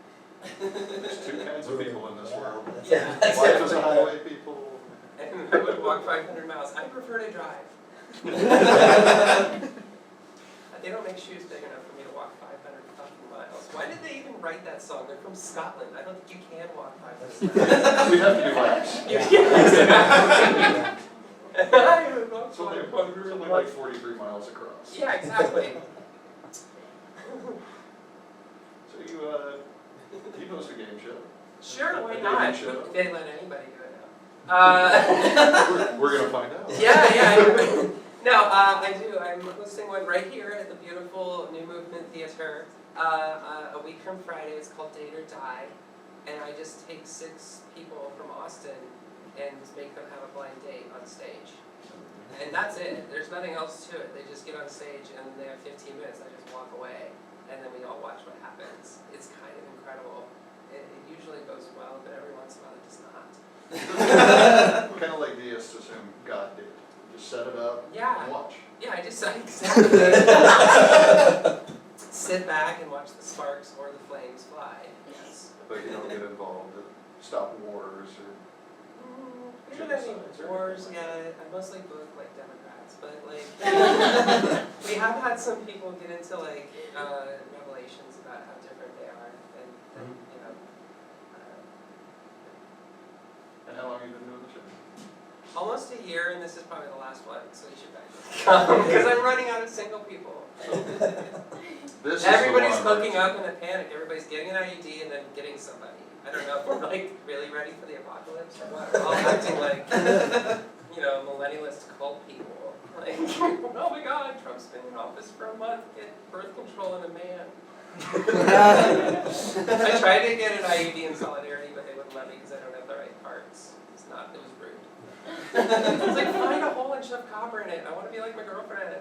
There's two kinds of people in this world. Yeah. Life is a Highway people. And I would walk 500 miles. I prefer to drive. They don't make shoes big enough for me to walk 500 fucking miles. Why did they even write that song? They're from Scotland. I don't think you can walk 500 miles. We'd have to do laps. You can't. It's only like 43 miles across. Yeah, exactly. So you host a game show. Sure, why A dating not? show. They let anybody do it now. We're gonna find out. Yeah. No, I do. I'm hosting one right here at the beautiful New Movement Theater. A week from Friday. It's called Date or Die, and I just take 6 people from Austin and just make them have a blind date on stage. And that's it. There's nothing else to it. They just get on stage and they have 15 minutes. I just walk away, and then we all watch what happens. It's kind of incredible. It usually goes well, but every once in a while it does not. Kind of like the assume God did. Just set it up Yeah. and watch. Yeah, I just exactly. Sit back and watch the sparks or the flames fly. Yes. But you don't get involved in stop wars or. We don't have any wars yet. I mostly book like Democrats, but like we have had some people get into like revelations about how different they are, and you know. And how long have you been doing the show? Almost a year, and this is probably the last one, so you should come because I'm running out of single people. This is Everybody's the one. hooking up in a panic. Everybody's getting an IUD and then getting somebody. I don't know if we're like really ready for the apocalypse or what. We're all acting like, you know, millennialist cult people. Like, oh my God, Trump's been in office for a month. Get birth control in a man. I tried to get an IUD in Solidarity, but they wouldn't let me because I don't have the right parts. It was rude. It's like, find a hole and shove copper in it. I want to be like my girlfriend.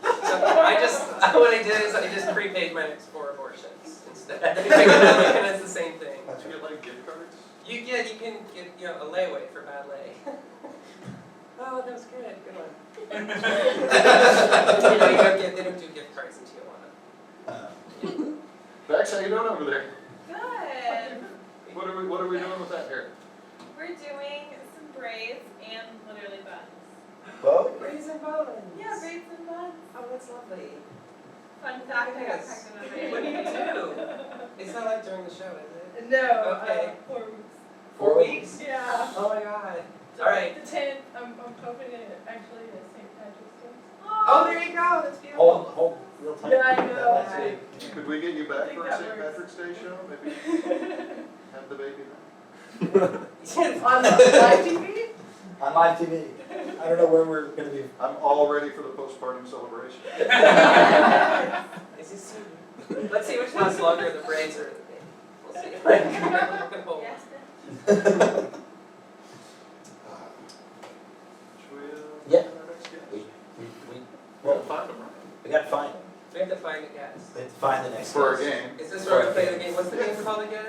So what I did is I just prepaid my next 4 abortions instead. And it's the same thing. Do you get like gift cards? You can get, you know, a layaway for bad lay. Oh, that was good. Good one. They don't do gift cards in Tijuana. Bex, how you doing over there? Good. What are we doing with that hair? We're doing some braids and literally buns. Bo? Braids and bones. Yeah, braids and buns. Oh, that's lovely. Fun fact, I got Yes. pregnant on What do you braids. do? It's not like during the show, is it? No, Okay. 4 weeks. 4 weeks? Yeah. Oh my God. So All right. The 10th, I'm hoping it actually is St. Patrick's Day. Oh, there you go. That's beautiful. Hold real tight. Yeah, I know. That's it. Could we get you back think for a that St. works. Patrick's Day show? Maybe have the baby then? On live TV? On live TV. I don't know where we're gonna be. I'm all ready for the postpartum celebration. Is this soon? Let's see which lasts longer, the braids or the baby. We'll see. Look and hold. Yes. Should we, Yeah. find our next guest? We We'll find them, right? we gotta find them. We have to find a guest. We have to find the next For our guest. game. Is this where we play the game? What's the game called again?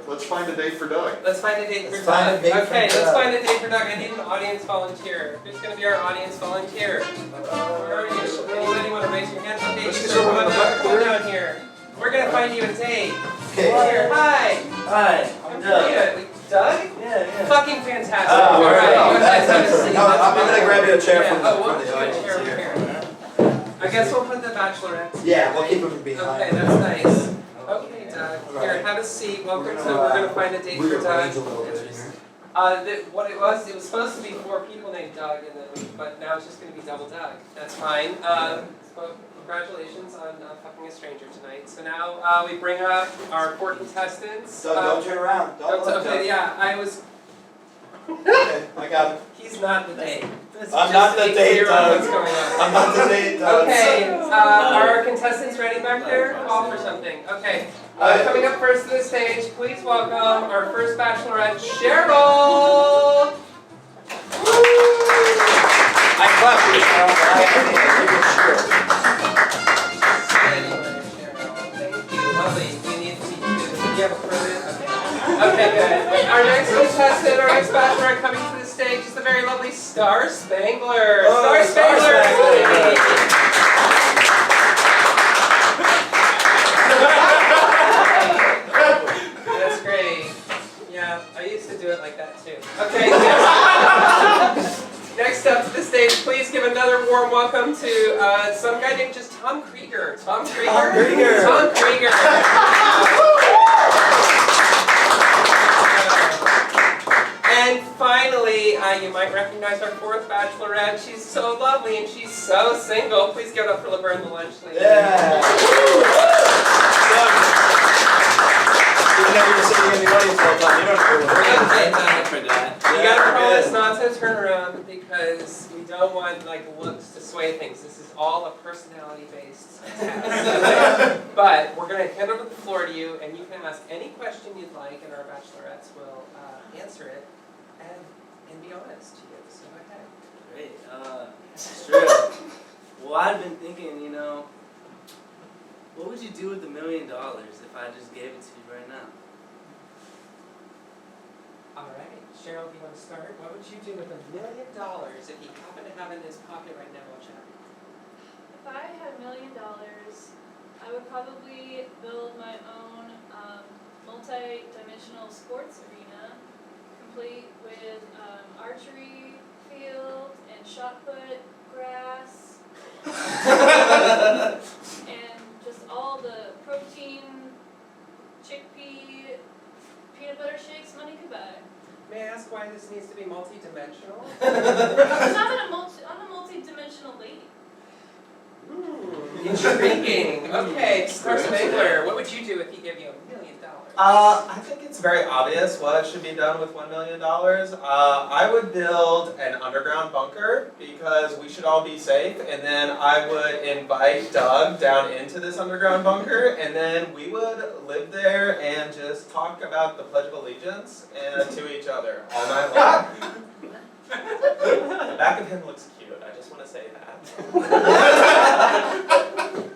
Let's find a date for Doug. Let's find a date for Let's find Doug. a date for Okay, let's Doug. find a date for Doug. I need an audience volunteer. Who's going to be our audience volunteer? Where are you? Anybody want to raise your hand? Okay, Let's you just sir, go in the back come there. down here. We're going to find you a date. Okay. Here, hi. Hi, I'm Doug. Doug? Yeah. Fucking fantastic. Oh, All right, wow. you guys have a seat. No, I'm gonna grab you a chair Yeah, from oh, we'll the put you a audience chair over here. here. I guess we'll put the bachelorette. Yeah, we'll keep them behind. Okay, that's nice. Okay, Doug. Here, have a seat. Welcome to. We're gonna find a date for Rearrange a Doug. little bit here. What it was supposed to be 4 people named Doug, and then but now it's just gonna be double Doug. That's fine. So congratulations on fucking a stranger tonight. So now we bring up our court contestants. Doug, don't turn around. Don't look, Okay, Doug. yeah, I was. I got it. He's not the date. I'm not the date, What's Doug. going on? I'm not the date, Doug. Okay, are our contestants ready back there? Call for something. Okay, coming up first to the stage, please welcome our first bachelorette, Cheryl! I clapped you, Cheryl, but I think Anyway, Cheryl, thank you. Lovely. We need to meet you. Do you have a permit? Okay, good. Our next contestant, our next bachelorette coming to the stage is the very lovely Star Spangler. Oh, Star Star Spangler! Spangler. That's great. Yeah, I used to do it like that too. Okay, next up to the stage, please give another warm welcome to some guy named just Tom Krieger. Tom Krieger? Tom Krieger. Tom Krieger. And finally, you might recognize our fourth bachelorette. She's so lovely and she's so single. Please give it up for Laverne the Lunch Lady. Yeah. Even though you're sitting in the audience all the time, you don't have to You gotta promise not to turn around because we don't want like looks to sway things. This is all a personality-based test. But we're gonna hand over the floor to you, and you can ask any question you'd like, and our bachelorettes will answer it and be honest to you. So go ahead. Great. Sure. Well, I've been thinking, what would you do with $1 million if I just gave it to you right now? All right, Cheryl, do you want to start? What would you do with $1 million if you happen to have it in his pocket right now, Jack? If I had $1 million, I would probably build my own multi-dimensional sports arena, complete with archery field and shot put grass, and just all the protein, chickpea, peanut butter shakes money could buy. May I ask why this needs to be multi-dimensional? I'm a multi-dimensional lady. Intriguing. Okay, Star Spangler, what would you do if he gave you $1 million? I think it's very obvious what should be done with $1 million. I would build an underground bunker because we should all be safe, and then I would invite Doug down into this underground bunker, and then we would live there and just talk about the Pledge of Allegiance and to each other all night long. The back of him looks cute, I just want to say that.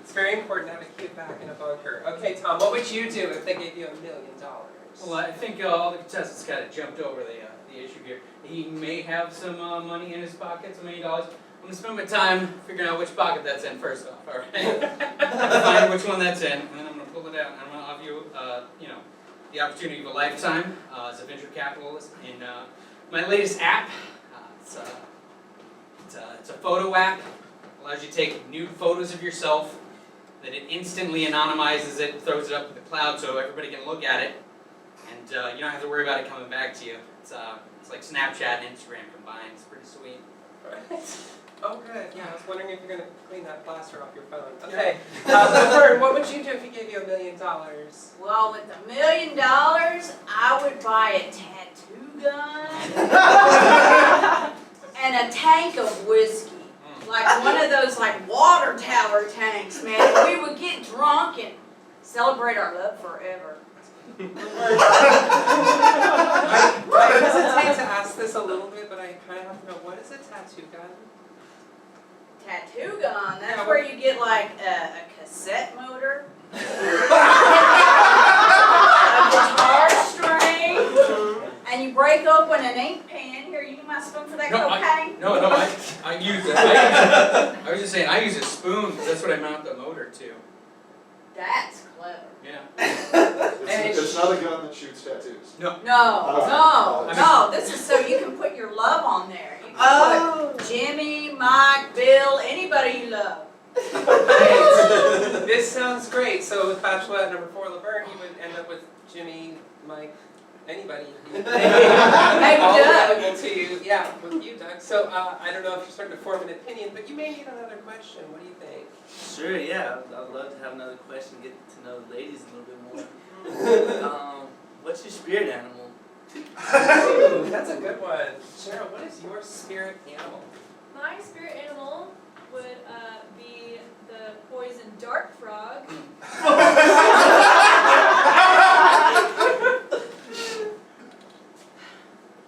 It's very important to have a cute back in a bunker. Okay, Tom, what would you do if they gave you $1 million? Well, I think all the contestants kind of jumped over the issue here. He may have some money in his pocket, $1 million. I'm going to spend my time figuring out which pocket that's in first off, all right? Find which one that's in, and then I'm going to pull it out, and I'm going to offer you, the opportunity of a lifetime as a venture capitalist in my latest app. It's a photo app. Allows you to take nude photos of yourself. Then it instantly anonymizes it, throws it up in the cloud so everybody can look at it. And you don't have to worry about it coming back to you. It's like Snapchat and Instagram combined. It's pretty sweet. Right. Oh, good. Yeah, I was wondering if you're going to clean that plaster off your phone. Okay. Laverne, what would you do if he gave you $1 million? Well, with $1 million, I would buy a tattoo gun and a tank of whiskey. Like one of those water tower tanks, man. And we would get drunk and celebrate our love forever. I hesitate to ask this a little bit, but I kind of have to know, what is a tattoo gun? Tattoo gun, that's where you get a cassette motor, a guitar string, and you break open an ink pen. Here, you need my spoon for that cocaine? I use it. I was just saying, I use a spoon because that's what I mount the motor to. That's clever. Yeah. It's not a gun that shoots tattoos. No. No. This is so you can put your love on there. You can put Jimmy, Mike, Bill, anybody you love. This sounds great. So with Bachelorette number 4, Laverne, you would end up with Jimmy, Mike, anybody. Maybe all Doug. available to you. Yeah, with you, Doug. So I don't know if you're starting to form an opinion, but you may need another question. What do you think? Sure, yeah. I'd love to have another question, get to know the ladies a little bit more. What's your spirit animal? Ooh, that's a good one. Cheryl, what is your spirit animal? My spirit animal would be the poison dart frog.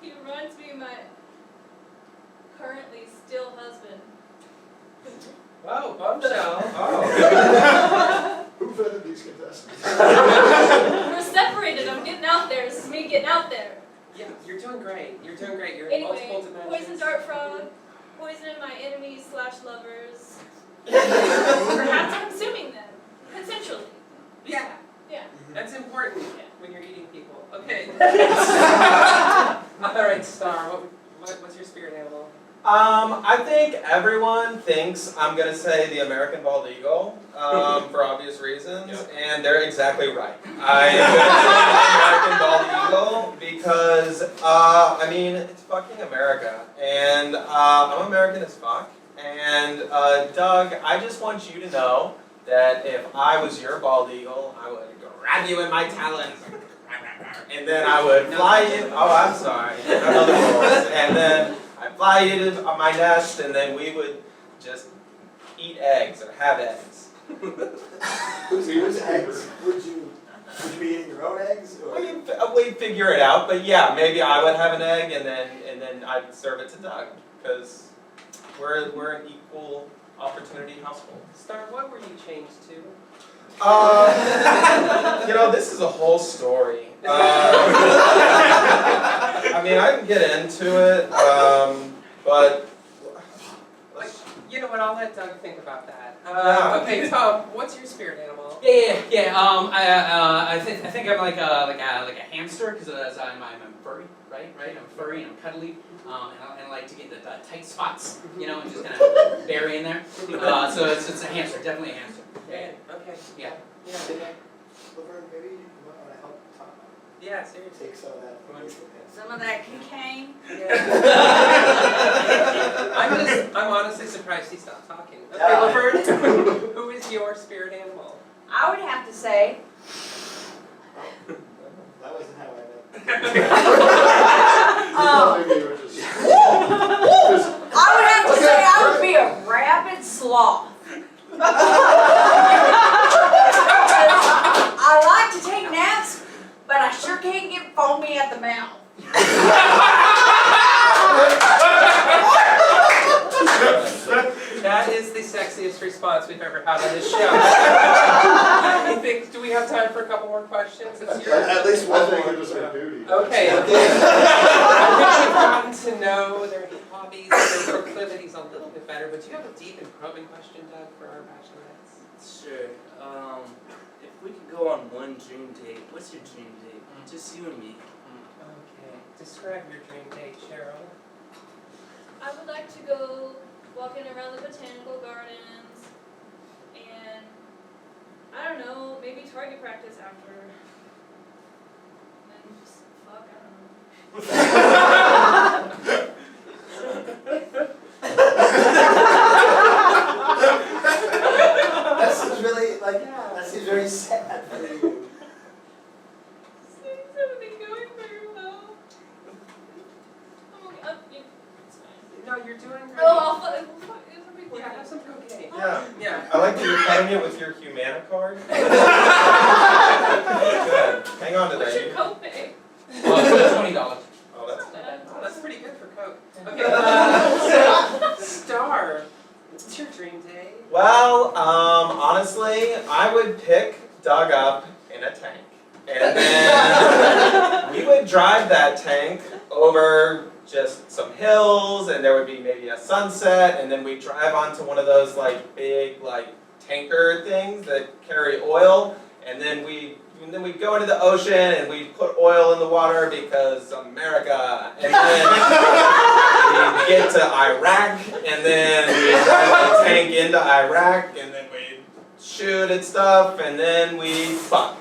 He reminds me of my currently still husband. Whoa, bombshell. Oh. Who vetted these contestants? We're separated. I'm getting out there. This is me getting out there. Yeah, you're doing great. You're doing great. You're in Anyway, multiple dimensions. poison dart frog, poisoning my enemies / lovers. Perhaps consuming them consensually. Yeah, Yeah. that's important Yeah. when you're eating people. Okay. All right, Star. What's your spirit animal? I think everyone thinks I'm gonna say the American bald eagle, for obvious reasons, and they're exactly right. I am gonna say the American bald eagle because, I mean, it's fucking America, and I'm American as fuck. And Doug, I just want you to know that if I was your bald eagle, I would grab you in my talons, and then I would fly you. Oh, I'm sorry. I know the rules. And then I'd fly you to my nest, and then we would just eat eggs or have eggs. Whose eggs? Would you be eating your own eggs? Or? We'd figure it out, but yeah, maybe I would have an egg, and then I'd serve it to Doug, because we're an equal opportunity household. Star, what were you changed to? You know, this is a whole story. I mean, I can get into it, but You know what? I'll let Doug think about that. Yeah. Okay, Tom. What's your spirit animal? Yeah. I think I'm like a hamster because I'm furry, right? I'm furry and I'm cuddly, and I like to get the tight spots, and just kind of bury in there. So it's a hamster, definitely a hamster. Yeah. Okay. Yeah. Yeah. Laverne, maybe you want to help Tom Yeah. Seriously. take some of that from him. Some of that cocaine. I'm honestly surprised he stopped talking. Okay, Yeah. Laverne, who is your spirit animal? I would have to say, That wasn't how I meant. Maybe you were just- I would have to say I would be a rabid sloth. I like to take naps, but I sure can't get foamy at the mouth. That is the sexiest response we've ever had on this show. Do we have time for a couple more questions? At least one I think more. it was our duty. Okay. I think we've gotten to know their hobbies and their proclivities a little bit better, but do you have a deep and probing question, Doug, for our bachelorettes? Sure. If we could go on one dream date, what's your dream date? Just you and me. Okay. Describe your dream date, Cheryl. I would like to go walking around the botanical gardens and I don't know, maybe target practice after. And then just fuck, That seems really, that seems very sad for you. Things haven't been going very well. It's fine. No, you're doing great. Oh, I'll fuck, it'll be Yeah, fine. have some cocaine. yeah. Yeah. I like that you're cutting it with your Humana card. Good. Hang on to What's that. your copay? $20. Oh, that's Oh, that's pretty good for coke. Okay. So, Star, what's your dream day? Well, honestly, I would pick Doug up in a tank. And then we would drive that tank over just some hills, and there would be maybe a sunset, and then we'd drive onto one of those big tanker things that carry oil, and then we'd go into the ocean and we'd put oil in the water because America, and then we'd get to Iraq, and then we'd drive the tank into Iraq, and then we'd shoot at stuff, and then we'd fuck.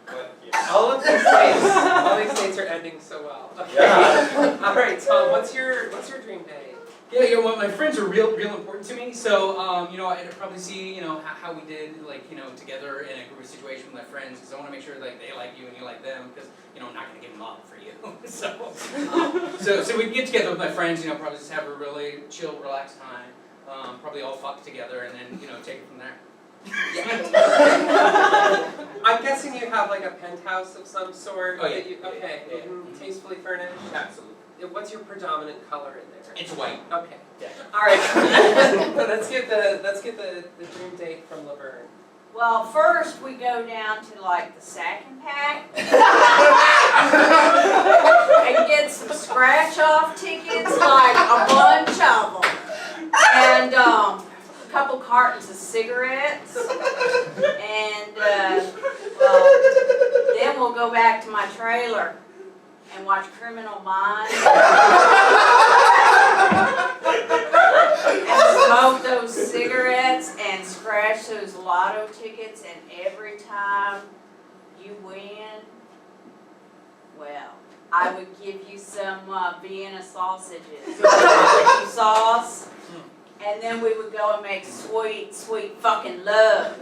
But, yeah. All these dates are ending so well. Okay. Yeah. All right, Tom, what's your dream day? Yeah, well, my friends are real important to me. So, I'd probably see, how we did, together in a group situation with my friends, because I want to make sure, they like you and you like them, because, I'm not going to give them up for you. So we'd get together with my friends, probably just have a really chill, relaxed time, probably all fuck together, and then, take it from there. I'm guessing you have like a penthouse of some sort. Oh, yeah. Okay. Yeah. Tastefully furnished. Absolutely. What's your predominant color in there? It's white. Okay. Yeah. All right. let's get the dream date from Laverne. Well, first we go down to the Sack and Pack and get some scratch-off tickets, a bunch of them, and a couple cartons of cigarettes, and then we'll go back to my trailer and watch Criminal Minds and smoke those cigarettes and scratch those lotto tickets, and every time you win, well, I would give you some Vienna sausages, barbecue sauce, and then we would go and make sweet, sweet fucking love.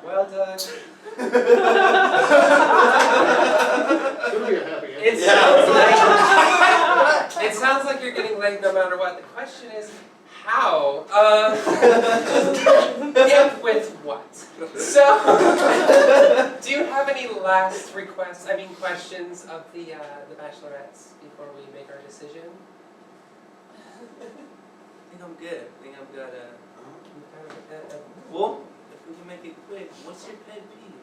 Well done. Could be a happy ending. It sounds like you're getting laid no matter what. The question is, how? And with what? So, do you have any last questions of the bachelorettes before we make our decision? I think I'm good. I think I've got well, if we can make it quick, what's your pet peeve?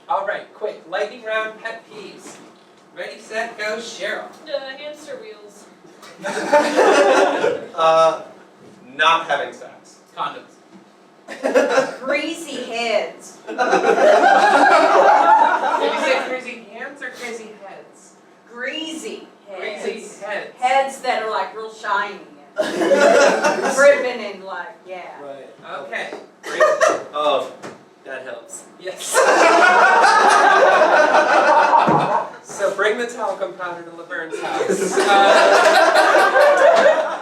All right, quick, lightning round pet peeves. Ready, set, go, Cheryl. Hamster wheels. Not having sex. Condoms. Greasy heads. Did you say crazy hands or crazy heads? Greasy heads. Crazy heads. Heads that are real shiny. Dripping and yeah. Right. Okay. Oh, that helps. Yes. So bring the talcum powder to Laverne's house.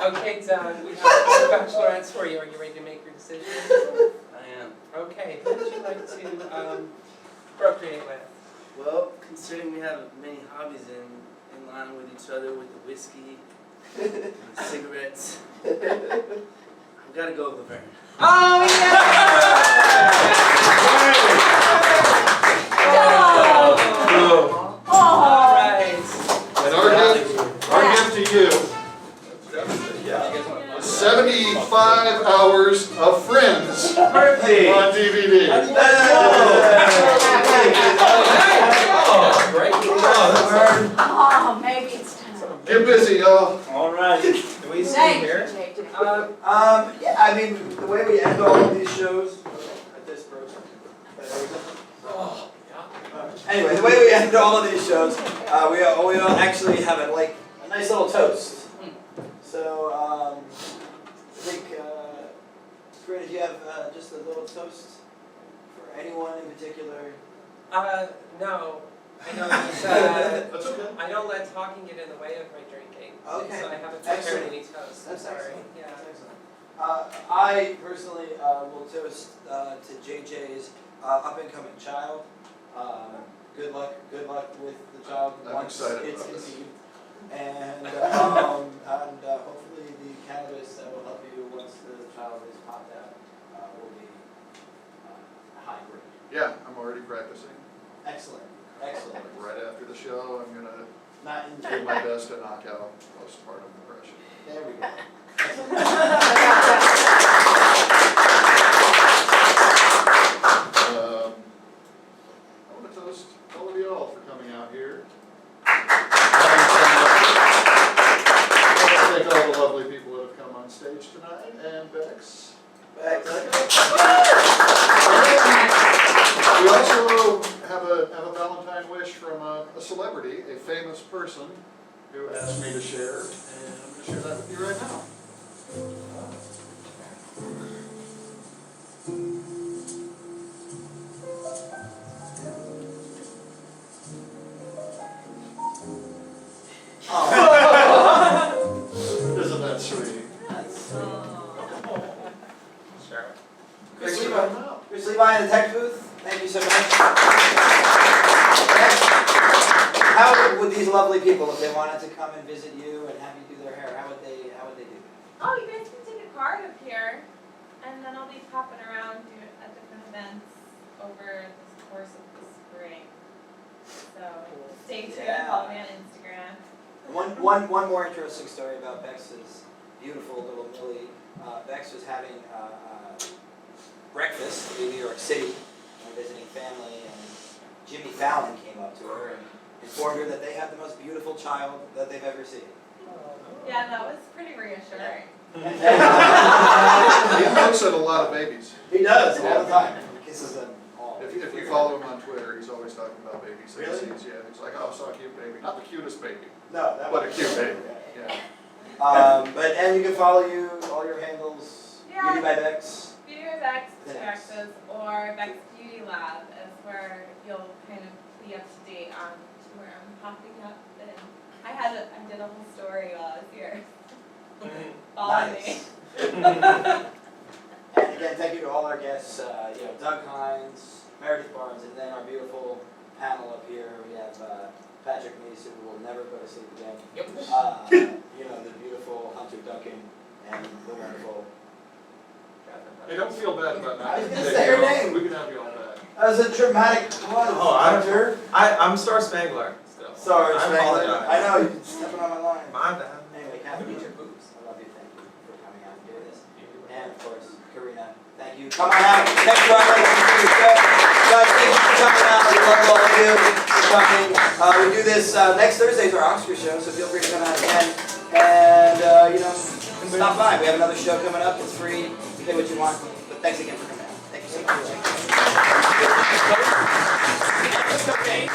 Okay, Don, we have two bachelorettes for you. Are you ready to make your decision? I am. Okay, who would you like to procreate with? Well, considering we have many hobbies in line with each other with the whiskey, and the cigarettes, I've got to go with Laverne. Oh, yeah! All right. And our gift to you, 75 hours of Friends on DVD. Oh, maybe it's time. Get busy, y'all. All right. Do we stay Thank here? you, JJ. Yeah, I mean, the way we end all of these shows, at this person. Anyway, the way we end all of these shows, we all actually have a nice little toast. So, I think, Corinne, if you have just a little toast for anyone in particular. No. I don't, That's okay. I don't let talking get in the way of my drinking. Okay. So I haven't prepared Excellent. any toast. I'm That's sorry. excellent. Yeah. That's excellent. I personally will toast to JJ's up-and-coming child. Good luck with the child I'm once excited it's about this. conceived. And hopefully the cannabis that will help you once the child is popped out will be high grade. Yeah, I'm already practicing. Excellent. Excellent. Right after the show, I'm gonna Not do my best to knock out postpartum depression. There we go. I want to toast all of y'all for coming out here. I want to thank all the lovely people that have come on stage tonight, and Bex. We also have a Valentine wish from a celebrity, a famous person, who asked me to share, and I'm going to share that with you right now. people, if they wanted to come and visit you and have you do their hair, how would they do? Oh, you guys can take a card up here, and then I'll be popping around at different events over the course of the spring. So stay tuned, Yeah. follow me on Instagram. One more interesting story about Bex's beautiful little Millie. Bex was having breakfast in New York City, visiting family, and Jimmy Fallon came up to her and informed her that they had the most beautiful child that they've ever seen. Yeah, that was pretty reassuring. He looks at a lot of babies. He does all the time. He kisses them all. If you follow him on Twitter, he's always talking about babies. that he Really? sees. Yeah, he's like, oh, I saw a cute baby. Not the cutest baby, No, that but a was cute baby. Yeah. and you can follow you all your handles. Yeah. Beauty by Bex. Beauty by Bex, The two next. X's, or Bex Beauty Lab is where you'll kind of be up to date on where I'm popping up. And I did a whole story while I was here. Follow me. Nice. And again, thank you to all our guests. Doug Hines, Meredith Barnes, and then our beautiful panel up here. We have Patrick Meese, who will never go to sleep again. Yep. The beautiful Hunter Duncan and the wonderful. Hey, don't feel bad about I was not. gonna say her name. We can have you all back. That was a dramatic pause. Oh, Hunter. I'm Star Spangler still. Sorry, I Spangler. apologize. I know you're stepping on my line. My bad. Anyway, Catherine, I love you. Thank you for coming out and doing this. And of course, Karina, thank you. Come on out. Next Friday, welcome to the show. Guys, thank you for coming out. We love all of you for coming. We do this next Thursday is our Oscar show, so feel free to come out again. And stop by. We have another show coming up. It's free. Pay what you want. But thanks again for coming out. Thank you so much. Okay.